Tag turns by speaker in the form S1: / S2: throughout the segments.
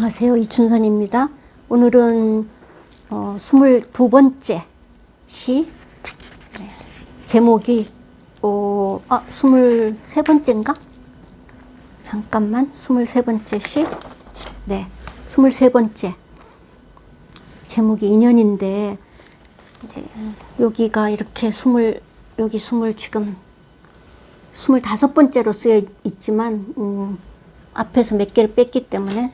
S1: 안녕하세요. 이춘선입니다. 오늘은 22번째 시, 제목이 23번째인가? 잠깐만, 23번째 시? 네, 23번째. 제목이 인연인데, 이제 여기가 이렇게 여기 지금 25번째로 쓰여 있지만, 앞에서 몇 개를 뺐기 때문에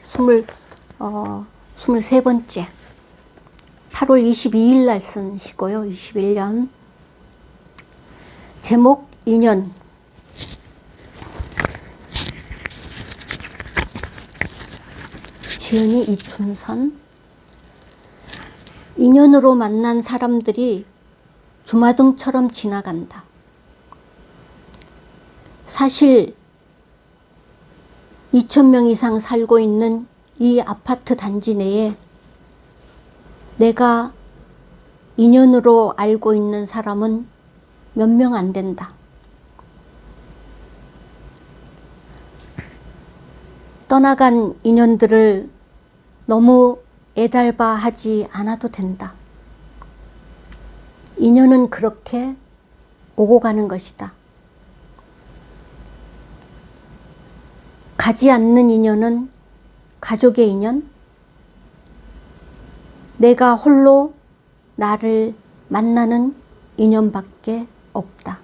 S1: 23번째 8월 22일 날 쓴 시고요. 21년. 제목 인연. 지은이 이춘선. 인연으로 만난 사람들이 주마등처럼 지나간다. 사실 2,000명 이상 살고 있는 이 아파트 단지 내에 내가 인연으로 알고 있는 사람은 몇 명 안 된다. 떠나간 인연들을 너무 애달바하지 않아도 된다. 인연은 그렇게 오고 가는 것이다. 가지 않는 인연은 가족의 인연, 내가 홀로 나를 만나는 인연밖에 없다.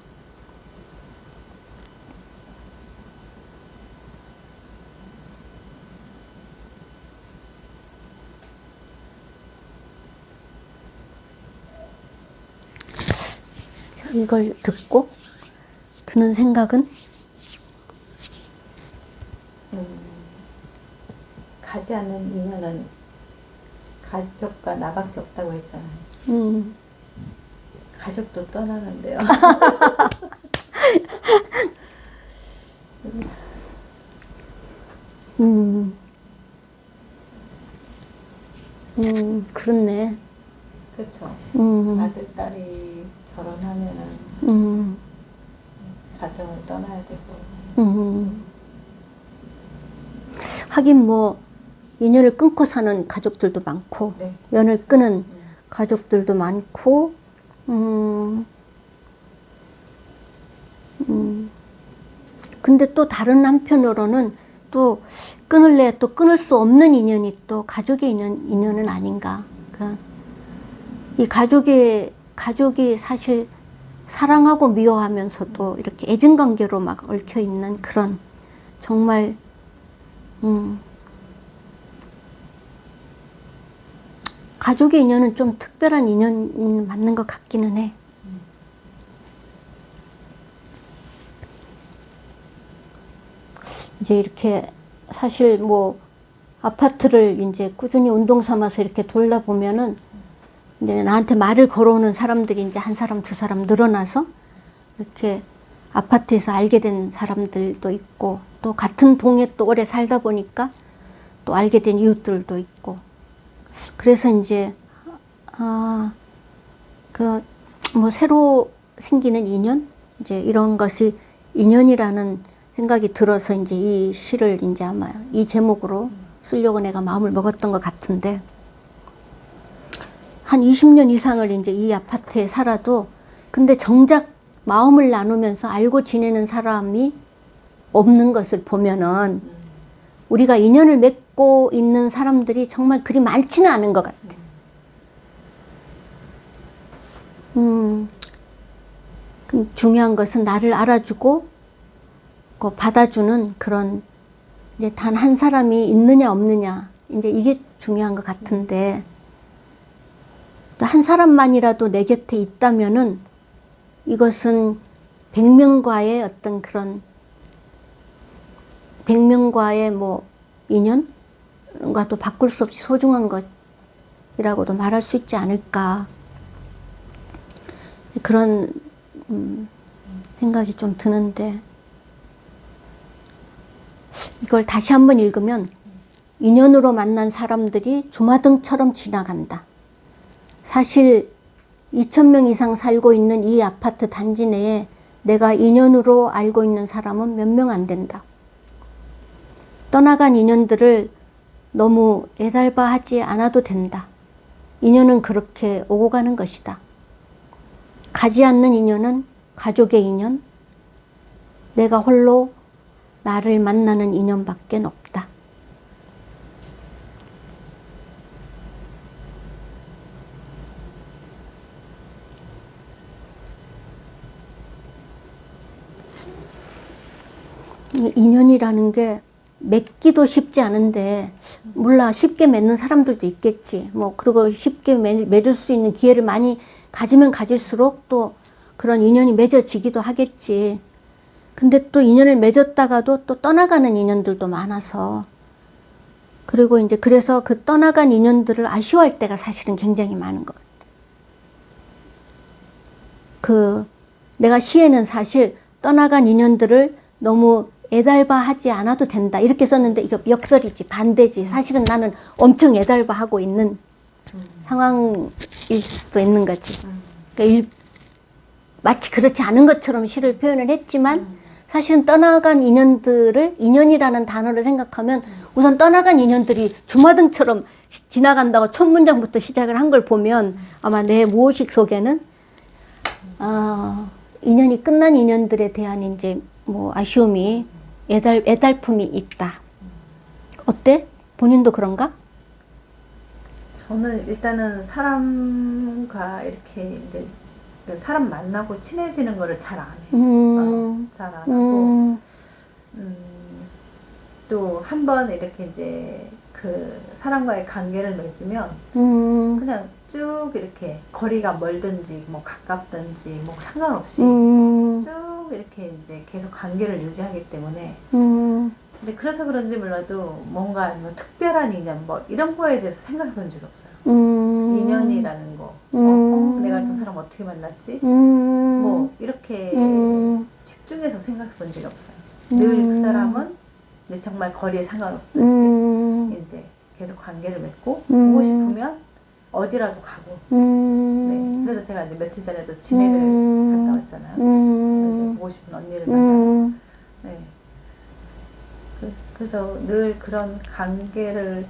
S1: 이걸 듣고 드는 생각은
S2: 가지 않는 인연은 가족과 나밖에 없다고 했잖아요. 가족도 떠나는데요.
S1: 그렇네.
S2: 그렇죠. 아들, 딸이 결혼하면은 가정을 떠나야 되고.
S1: 하긴 뭐 인연을 끊고 사는 가족들도 많고,
S2: 네.
S1: 연을 끊은 가족들도 많고, 근데 또 다른 한편으로는 또 끊을래 또 끊을 수 없는 인연이 또 가족의 인연은 아닌가. 그러니까 이 가족이 사실 사랑하고 미워하면서도 이렇게 애증관계로 막 얽혀 있는 그런 정말 가족의 인연은 좀 특별한 인연이 맞는 것 같기는 해. 이제 이렇게 사실 뭐 아파트를 이제 꾸준히 운동 삼아서 이렇게 돌아보면은 이제 나한테 말을 걸어오는 사람들이 이제 한 사람, 두 사람 늘어나서 이렇게 아파트에서 알게 된 사람들도 있고, 또 같은 동에 또 오래 살다 보니까 또 알게 된 이웃들도 있고, 그래서 이제 뭐 새로 생기는 인연, 이제 이런 것이 인연이라는 생각이 들어서 이제 이 시를 이제 아마 이 제목으로 쓰려고 내가 마음을 먹었던 것 같은데, 한 20년 이상을 이제 이 아파트에 살아도 근데 정작 마음을 나누면서 알고 지내는 사람이 없는 것을 보면은 우리가 인연을 맺고 있는 사람들이 정말 그리 많지는 않은 것 같아. 중요한 것은 나를 알아주고 받아주는 그런 이제 단 한 사람이 있느냐 없느냐, 이제 이게 중요한 것 같은데, 또 한 사람만이라도 내 곁에 있다면은 이것은 100명과의 어떤 그런 100명과의 뭐 인연과도 바꿀 수 없이 소중한 것이라고도 말할 수 있지 않을까, 그런 생각이 좀 드는데, 이걸 다시 한번 읽으면 인연으로 만난 사람들이 주마등처럼 지나간다. 사실 2,000명 이상 살고 있는 이 아파트 단지 내에 내가 인연으로 알고 있는 사람은 몇 명 안 된다. 떠나간 인연들을 너무 애달바하지 않아도 된다. 인연은 그렇게 오고 가는 것이다. 가지 않는 인연은 가족의 인연, 내가 홀로 나를 만나는 인연밖에 없다. 인연이라는 게 맺기도 쉽지 않은데, 몰라, 쉽게 맺는 사람들도 있겠지. 뭐, 그리고 쉽게 맺을 수 있는 기회를 많이 가지면 가질수록 또 그런 인연이 맺어지기도 하겠지. 근데 또 인연을 맺었다가도 또 떠나가는 인연들도 많아서, 그리고 이제 그래서 그 떠나간 인연들을 아쉬워할 때가 사실은 굉장히 많은 것 같아. 내가 시에는 사실 떠나간 인연들을 너무 애달바하지 않아도 된다 이렇게 썼는데, 이거 역설이지, 반대지. 사실은 나는 엄청 애달바하고 있는 상황일 수도 있는 거지. 그러니까 마치 그렇지 않은 것처럼 시를 표현을 했지만, 사실은 떠나간 인연들을 인연이라는 단어를 생각하면 우선 떠나간 인연들이 주마등처럼 지나간다고 첫 문장부터 시작을 한 걸 보면 아마 내 무의식 속에는 인연이 끝난 인연들에 대한 이제 뭐 아쉬움이, 애달픔이 있다. 어때? 본인도 그런가?
S2: 저는 일단은 사람과 이렇게 이제 사람 만나고 친해지는 거를 잘 안 해요. 잘 안 하고, 또 한 번 이렇게 이제 그 사람과의 관계를 맺으면 그냥 쭉 이렇게 거리가 멀든지 뭐 가깝든지 뭐 상관없이 쭉 이렇게 이제 계속 관계를 유지하기 때문에, 근데 그래서 그런지 몰라도 뭔가 뭐 특별한 인연 뭐 이런 거에 대해서 생각해 본 적이 없어요. 인연이라는 거, 내가 저 사람 어떻게 만났지? 뭐 이렇게 집중해서 생각해 본 적이 없어요. 늘 그 사람은 이제 정말 거리에 상관없듯이 이제 계속 관계를 맺고, 보고 싶으면 어디라도 가고. 네. 그래서 제가 이제 며칠 전에도 진해를 갔다 왔잖아요. 그래서 보고 싶은 언니를 만나고. 네. 그래서 늘 그런 관계를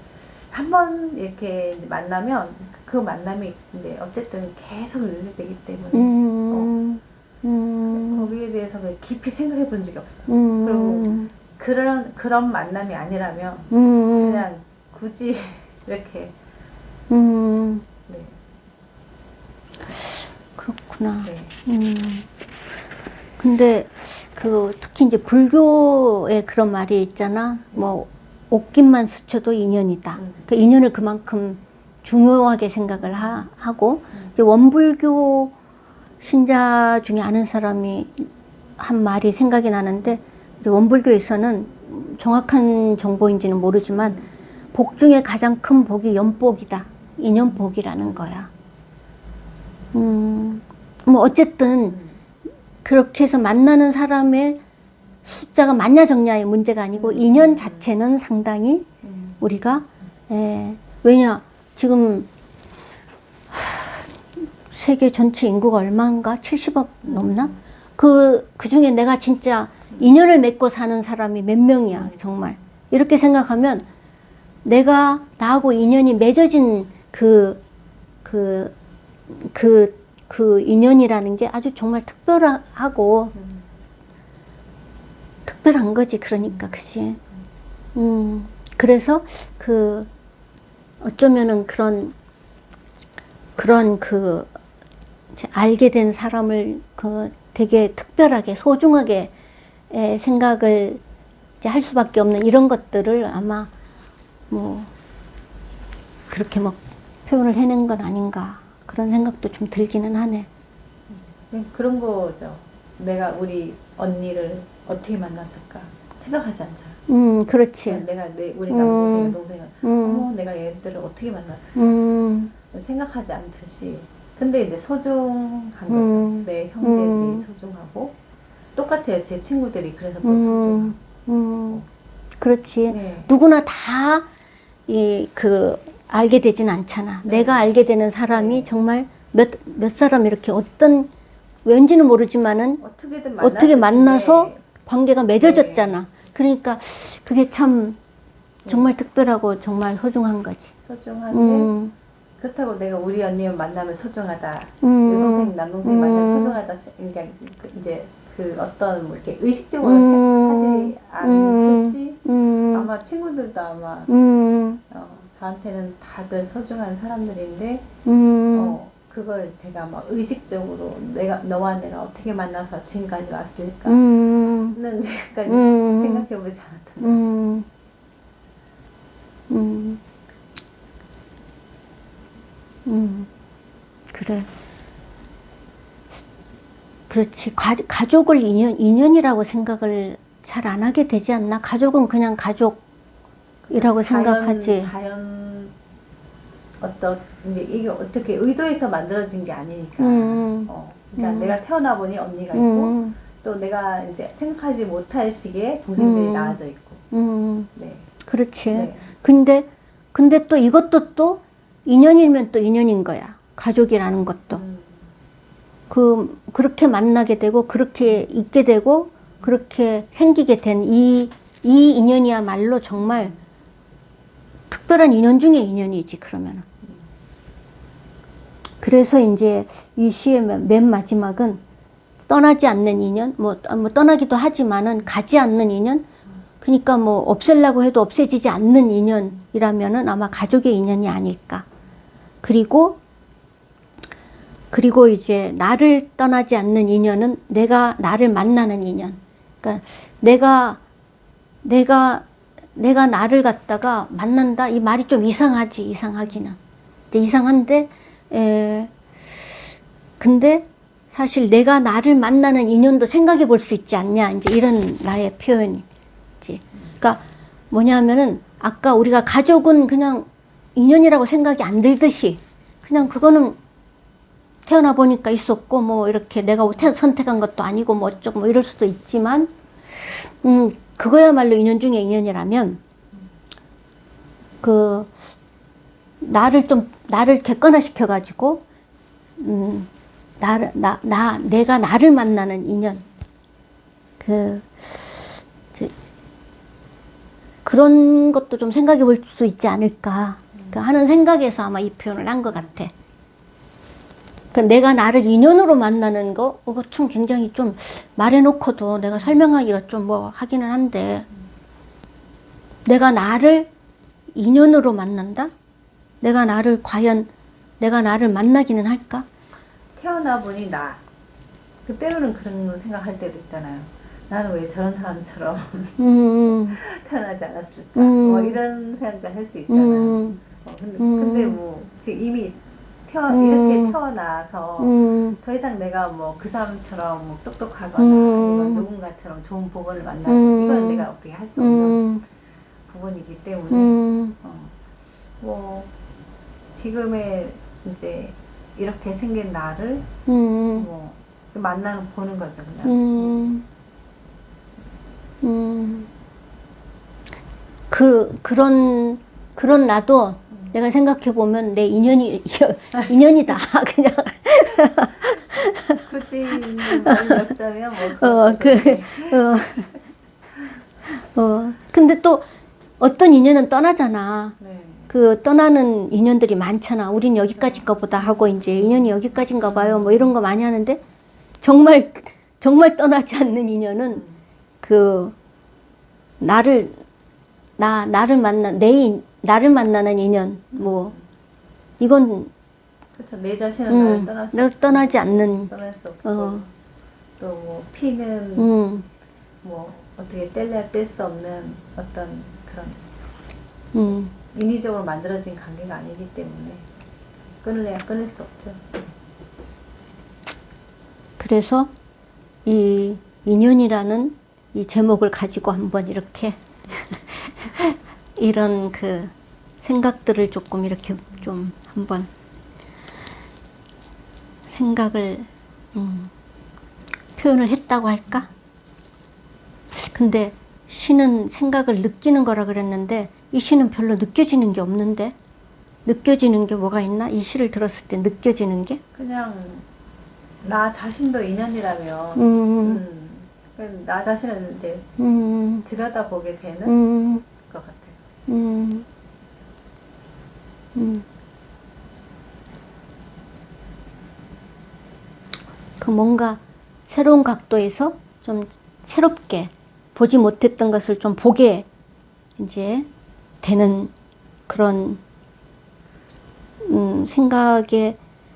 S2: 한번 이렇게 이제 만나면 그 만남이 이제 어쨌든 계속 유지되기 때문에 거기에 대해서 깊이 생각해 본 적이 없어요. 그리고 그런 만남이 아니라면 그냥 굳이 이렇게 네.
S1: 그렇구나.
S2: 네.
S1: 근데 특히 이제 불교에 그런 말이 있잖아. 뭐 옷깃만 스쳐도 인연이다. 그 인연을 그만큼 중요하게 생각을 하고, 이제 원불교 신자 중에 아는 사람이 한 말이 생각이 나는데, 이제 원불교에서는 정확한 정보인지는 모르지만 복 중에 가장 큰 복이 연복이다. 인연복이라는 거야. 뭐 어쨌든 그렇게 해서 만나는 사람의 숫자가 많냐 적냐의 문제가 아니고 인연 자체는 상당히 우리가 왜냐 지금 세계 전체 인구가 얼마인가? 70억 넘나? 그 중에 내가 진짜 인연을 맺고 사는 사람이 몇 명이야, 정말. 이렇게 생각하면 내가 나하고 인연이 맺어진 그 인연이라는 게 아주 정말 특별하고 특별한 거지. 그러니까 그치. 그래서 어쩌면은 그런 알게 된 사람을 되게 특별하게 소중하게 생각을 이제 할 수밖에 없는 이런 것들을 아마 뭐 그렇게 막 표현을 해낸 건 아닌가, 그런 생각도 좀 들기는 하네.
S2: 그런 거죠. 내가 우리 언니를 어떻게 만났을까 생각하지 않잖아.
S1: 그렇지.
S2: 내가 우리 남동생, 여동생을 어머 내가 얘들을 어떻게 만났을까 생각하지 않듯이. 근데 이제 소중한 거죠. 내 형제들이 소중하고 똑같아요. 제 친구들이 그래서 또 소중하고.
S1: 그렇지.
S2: 네.
S1: 누구나 다 알게 되진 않잖아.
S2: 네.
S1: 내가 알게 되는 사람이 정말 몇 사람 이렇게 왠지는 모르지만은 어떻게 만나서 관계가 맺어졌잖아.
S2: 네.
S1: 그러니까 그게 참 정말 특별하고 정말 소중한 거지.
S2: 소중한데 그렇다고 내가 우리 언니 만나면 소중하다, 여동생 남동생 만나면 소중하다, 그러니까 이제 그 어떤 뭐 이렇게 의식적으로 하지 않듯이 아마 친구들도 아마 저한테는 다들 소중한 사람들인데 그걸 제가 막 의식적으로 너와 내가 어떻게 만나서 지금까지 왔을까는 지금까지 생각해보지 않았던 것 같아요.
S1: 그래. 그렇지. 가족을 인연이라고 생각을 잘 안 하게 되지 않나? 가족은 그냥 가족이라고 생각하지.
S2: 자연 이제 이게 어떻게 의도해서 만들어진 게 아니니까. 그러니까 내가 태어나 보니 언니가 있고 또 내가 이제 생각하지 못할 시기에 동생들이 낳아져 있고. 네.
S1: 그렇지.
S2: 네.
S1: 근데 또 이것도 또 인연이면 또 인연인 거야. 가족이라는 것도. 그렇게 만나게 되고, 그렇게 있게 되고, 그렇게 생기게 된 이 인연이야말로 정말 특별한 인연 중에 인연이지, 그러면은. 그래서 이제 이 시의 맨 마지막은 떠나지 않는 인연, 뭐 떠나기도 하지만은 가지 않는 인연, 그러니까 뭐 없애려고 해도 없애지지 않는 인연이라면은 아마 가족의 인연이 아닐까. 그리고 이제 나를 떠나지 않는 인연은 내가 나를 만나는 인연. 그러니까 내가 나를 갖다가 만난다? 이 말이 좀 이상하지, 이상하기는. 근데 이상한데, 근데 사실 내가 나를 만나는 인연도 생각해 볼 수 있지 않냐. 이제 이런 나의 표현이지. 그러니까 뭐냐면은 아까 우리가 가족은 그냥 인연이라고 생각이 안 들듯이 그냥 그거는 태어나 보니까 있었고 뭐 이렇게 내가 선택한 것도 아니고 뭐 어쩌고 뭐 이럴 수도 있지만 그거야말로 인연 중에 인연이라면 그 나를 객관화시켜 가지고 내가 나를 만나는 인연 그런 것도 좀 생각해 볼 수 있지 않을까 하는 생각에서 아마 이 표현을 한 것 같아. 내가 나를 인연으로 만나는 거, 그거 참 굉장히 좀 말해놓고도 내가 설명하기가 좀 뭐 하기는 한데, 내가 나를 인연으로 만난다? 과연 내가 나를 만나기는 할까?
S2: 태어나 보니 그때로는 그런 생각할 때도 있잖아요. 나는 왜 저런 사람처럼 태어나지 않았을까? 뭐 이런 생각도 할 수 있잖아요. 근데 뭐 지금 이미 이렇게 태어나서 더 이상 내가 뭐 그 사람처럼 뭐 똑똑하거나 아니면 누군가처럼 좋은 부분을 만나고 이건 내가 어떻게 할 수 없는 부분이기 때문에 뭐 지금의 이제 이렇게 생긴 나를 뭐 보는 거죠 그냥.
S1: 그런 나도 내가 생각해보면 내 인연이다. 그냥.
S2: 굳이 말이 없자면
S1: 근데 또 어떤 인연은 떠나잖아.
S2: 네.
S1: 떠나는 인연들이 많잖아. 우린 여기까지인가 보다 하고 이제 인연이 여기까지인가 봐요. 뭐 이런 거 많이 하는데 정말 떠나지 않는 인연은 나를 만나는 인연, 뭐, 이건.
S2: 그렇죠. 내 자신은 나를
S1: 떠나지 않는.
S2: 떠날 수 없고. 또 뭐, 피는, 뭐, 어떻게 뗄 수 없는 어떤 그런, 인위적으로 만들어진 관계가 아니기 때문에, 끊을 수 없죠.
S1: 그래서, 이 인연이라는 이 제목을 가지고 한번 이렇게 이런 생각들을 조금 이렇게 좀 한번 생각을 표현을 했다고 할까? 근데 시는 생각을 느끼는 거라 그랬는데 이 시는 별로 느껴지는 게 없는데 느껴지는 게 뭐가 있나? 이 시를 들었을 때 느껴지는 게?
S2: 그냥 나 자신도 인연이라면 나 자신을 이제 들여다보게 되는 것 같아요.
S1: 음. 그 뭔가 새로운 각도에서 좀 새롭게 보지 못했던 것을 좀 보게 이제 되는 그런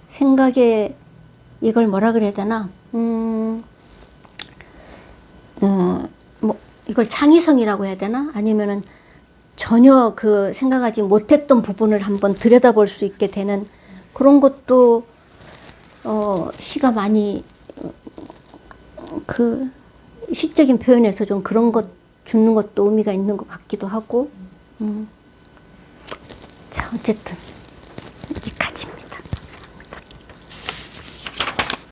S1: 생각에 이걸 뭐라 그래야 되나? 뭐 이걸 창의성이라고 해야 되나? 아니면은 전혀 그 생각하지 못했던 부분을 한번 들여다볼 수 있게 되는 그런 것도 시가 많이 그 시적인 표현에서 좀 그런 것 주는 것도 의미가 있는 것 같기도 하고. 자, 어쨌든